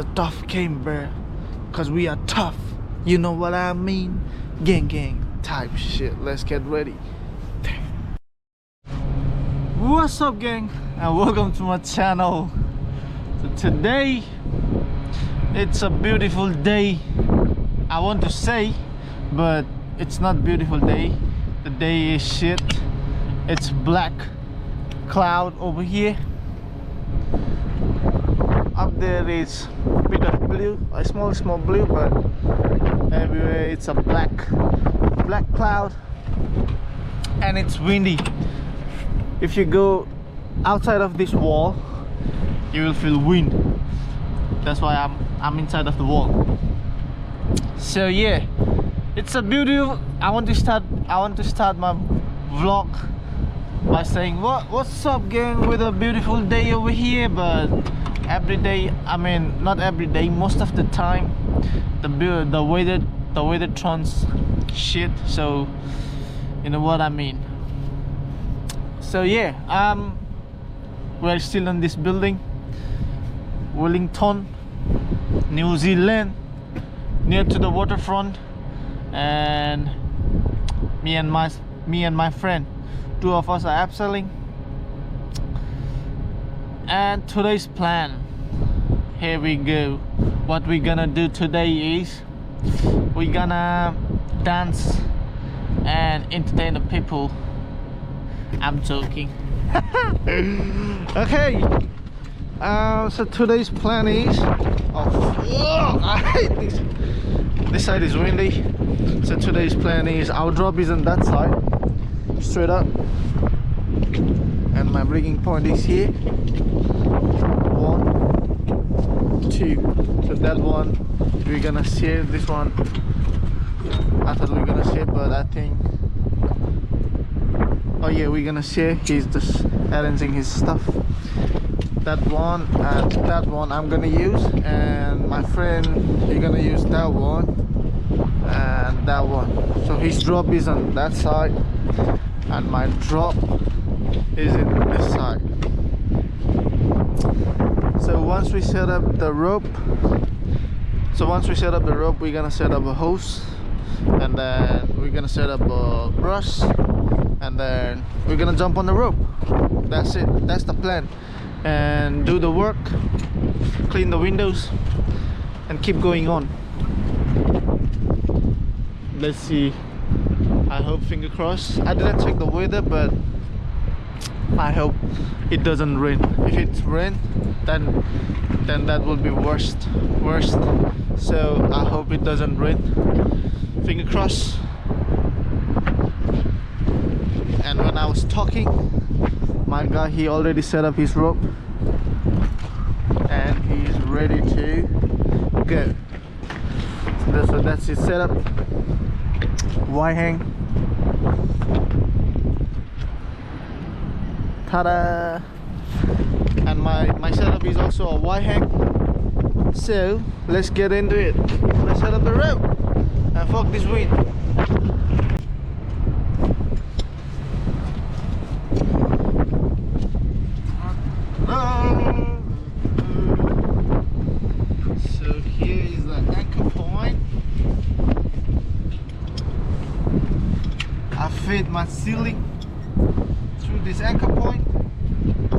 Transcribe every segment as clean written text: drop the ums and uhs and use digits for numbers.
a tough game, bruh. Cause we are tough. You know what I mean? Gang type shit. Let's get ready. What's up, gang? And welcome to my channel. So today, it's a beautiful day. I want to say, but it's not beautiful day. The day is shit. It's black cloud over here. Up there is a bit of blue, a small blue, but everywhere it's a black cloud, and it's windy. If you go outside of this wall, you will feel wind. That's why I'm inside of the wall. So yeah, it's a beautiful. I want to start my vlog by saying what's up, gang, with a beautiful day over here. But every day, I mean not every day, most of the time the weather turns shit, so you know what I mean. So yeah, we're still in this building, Wellington, New Zealand, near to the waterfront, and me and my friend, two of us are abseiling. And today's plan, here we go. What we're gonna do today is we're gonna dance and entertain the people. I'm joking. Okay, so today's plan is I hate this side is windy. So today's plan is our drop is on that side, straight up, and my breaking point is here. 1, 2. So that one we're gonna share. This one I thought we were gonna share, but I think, oh yeah, we're gonna share. He's just arranging his stuff. That one and that one I'm gonna use, and my friend, he's gonna use that one and that one. So his drop is on that side and my drop is in this side. So once we set up the rope, we're gonna set up a hose, and then we're gonna set up a brush, and then we're gonna jump on the rope. That's it. That's the plan. And do the work, clean the windows, and keep going on. Let's see. I hope, finger crossed. I didn't check the weather, but I hope it doesn't rain. If it's rain, then that will be worst. So I hope it doesn't rain. Finger crossed. And when I was talking, my guy, he already set up his rope and he's ready to go. So that's his setup. Y hang. Ta-da! And my setup is also a Y hang. So let's get into it. Let's set up the rope and fuck this wind. So here is the anchor point. I feed my ceiling through this anchor point,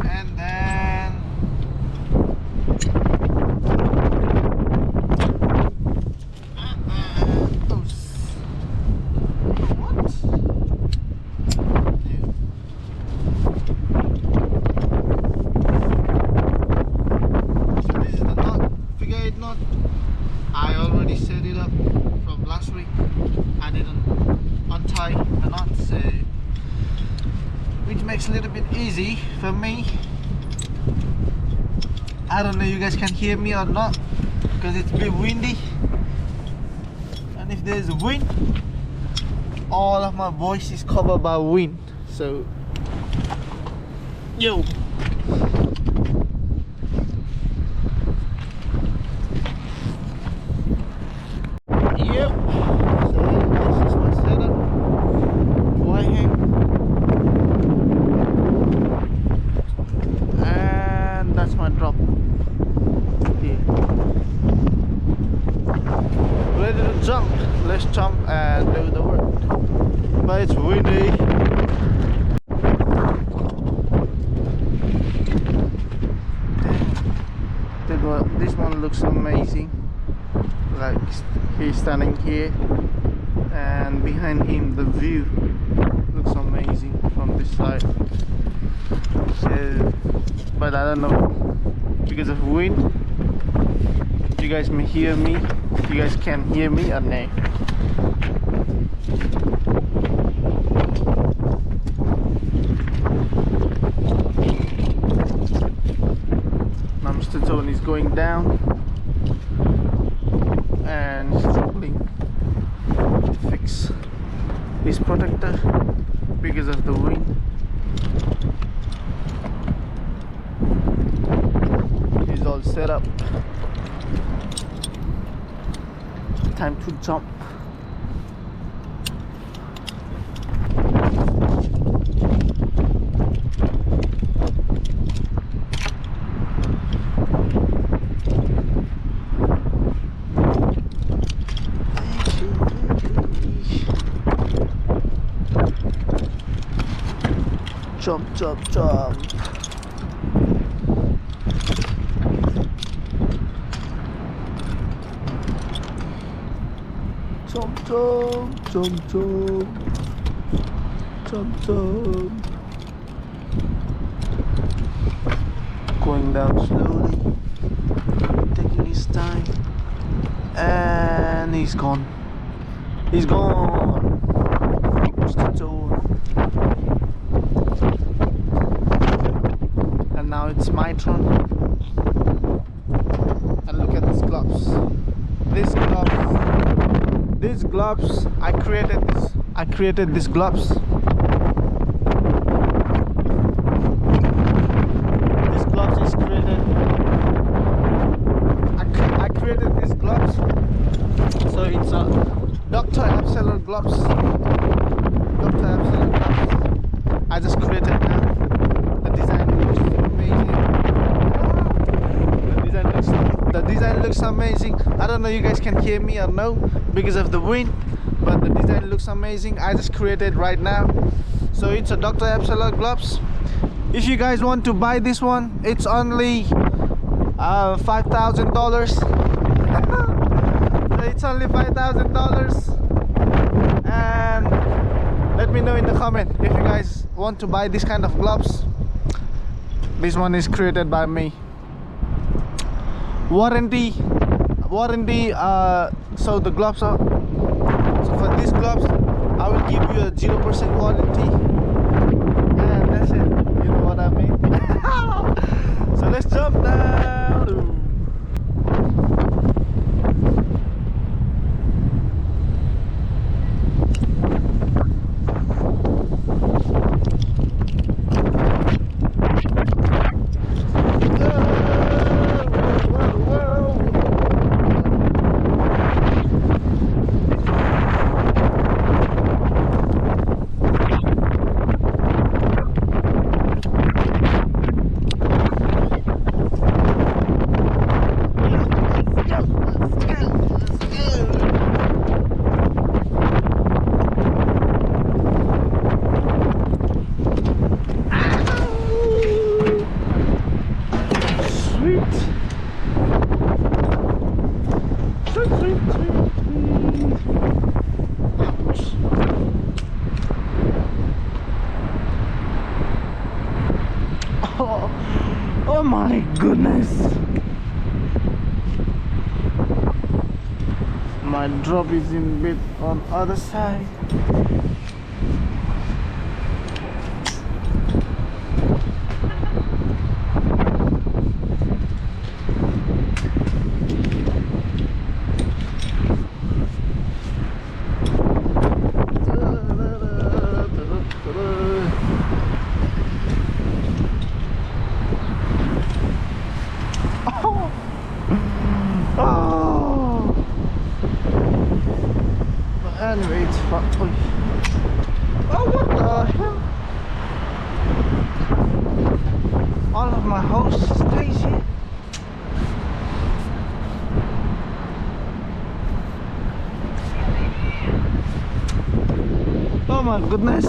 and then I already set it up from last week. I didn't untie the knot, so which makes it a little bit easy for me. I don't know you guys can hear me or not, because it's a bit windy, and if there's wind, all of my voice is covered by wind. So yo, my drop here. jump. Let's jump and do the work. But it's windy. This one looks amazing. Like he's standing here, and behind him the view looks amazing from this side. But I don't know, because of wind. You guys may hear me. You guys can hear me or no? Now Mr. Tony is going down and struggling to fix his protector because of the wind. He's all set up. Time to jump. Jump, jump, jump. Jump, jump, jump, jump. Jump, jump. Going down slowly, taking his time. And he's gone. He's gone. Mr. Tone. And now it's my turn. And look at these gloves. These gloves, I created these gloves. This gloves is created. I created these gloves. So it's a Dr. Abseiler gloves. Dr. Abseiler gloves. I just created now. The design looks amazing. The design looks amazing. I don't know you guys can hear me or no because of the wind, but the design looks amazing. I just created right now. So it's a Dr. Abseiler gloves. If you guys want to buy this one, it's only $5,000. So it's only $5,000. And let me know in the comment if you guys want to buy this kind of gloves. This one is created by me. Warranty. So the gloves are. So for these gloves, I will give you a 0% warranty, and that's it. You know what I mean? So let's jump down. Oh my goodness. My drop is in bit on other side. Anyway, it's fun. Oh, what the hell? All of my house stays here. my goodness.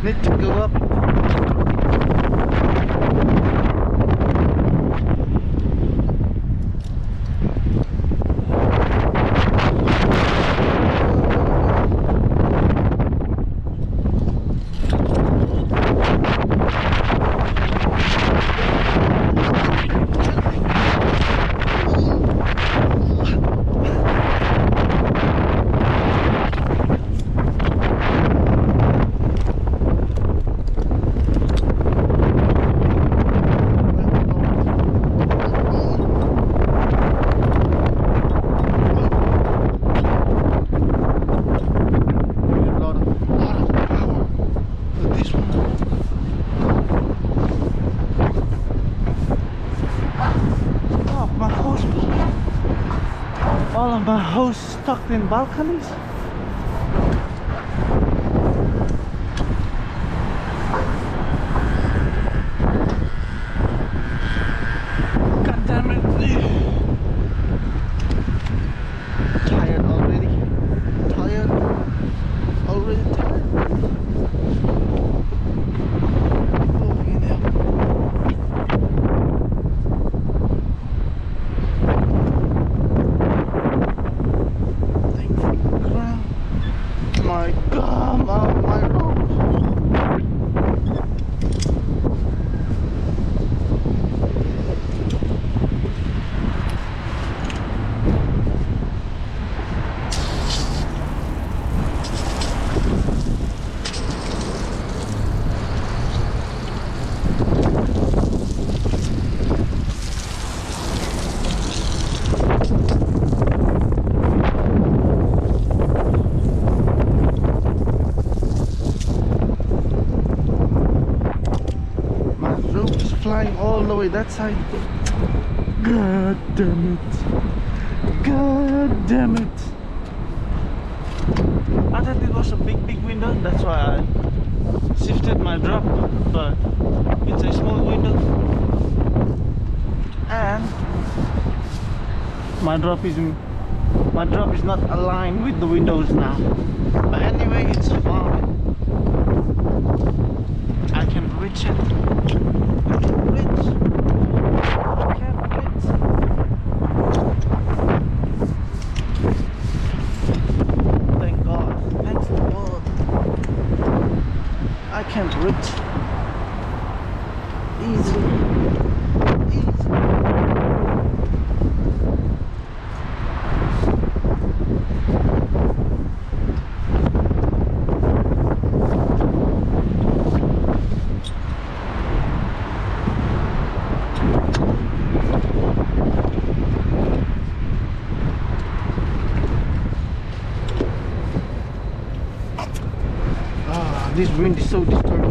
Need to go up. All of my hose stuck in balconies. God damn it. Tired already. Tired. Already tired. Oh, you know. My God, my rope. Flying all the way that side. God damn it. God damn it. I thought it was a big window, that's why I shifted my drop, but it's a small window and my drop is not aligned with the windows now. But anyway, it's fine. I can reach it. Thank God. Thanks to God. I can reach easily. This wind is so disturbing.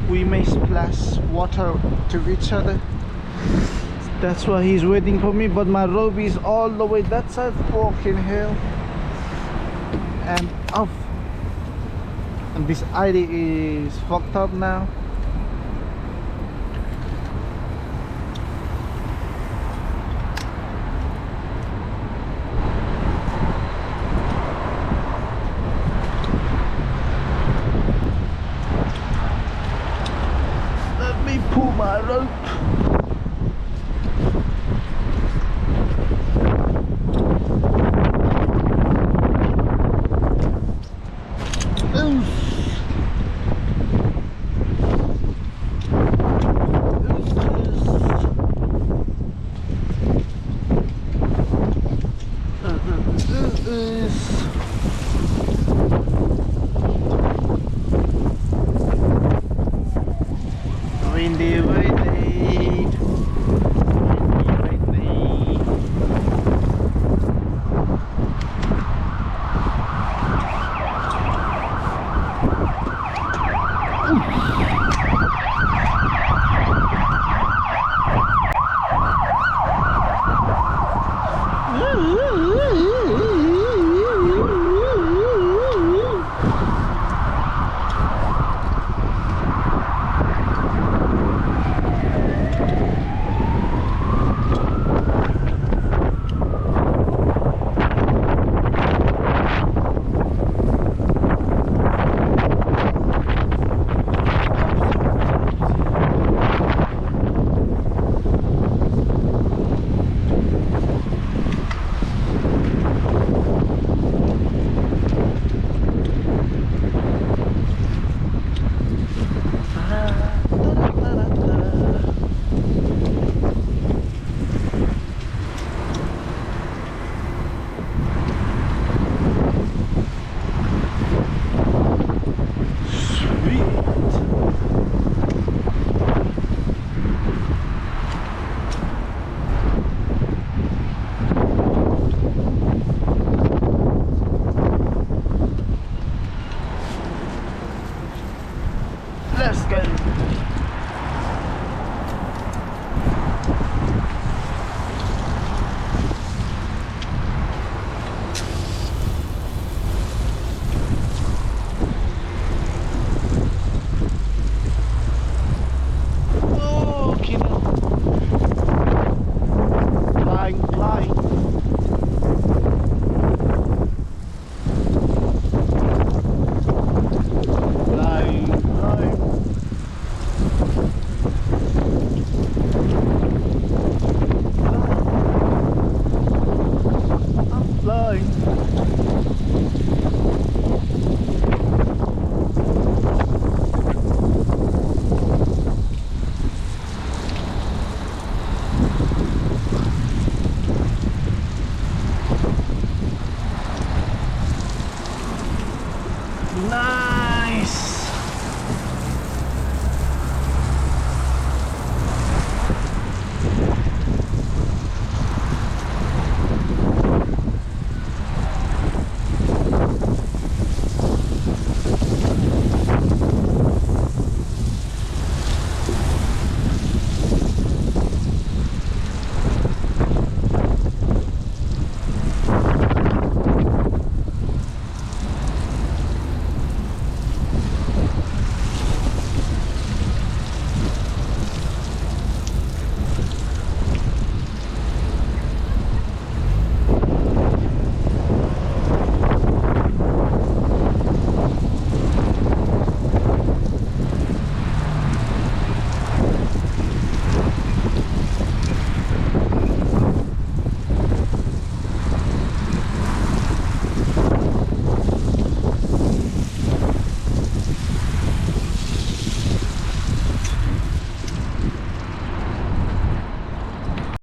we may splash water to each other. That's why he's waiting for me, but my rope is all the way that side. Fucking hell. And off. And this ID is fucked up now. Let me pull my rope. Windy.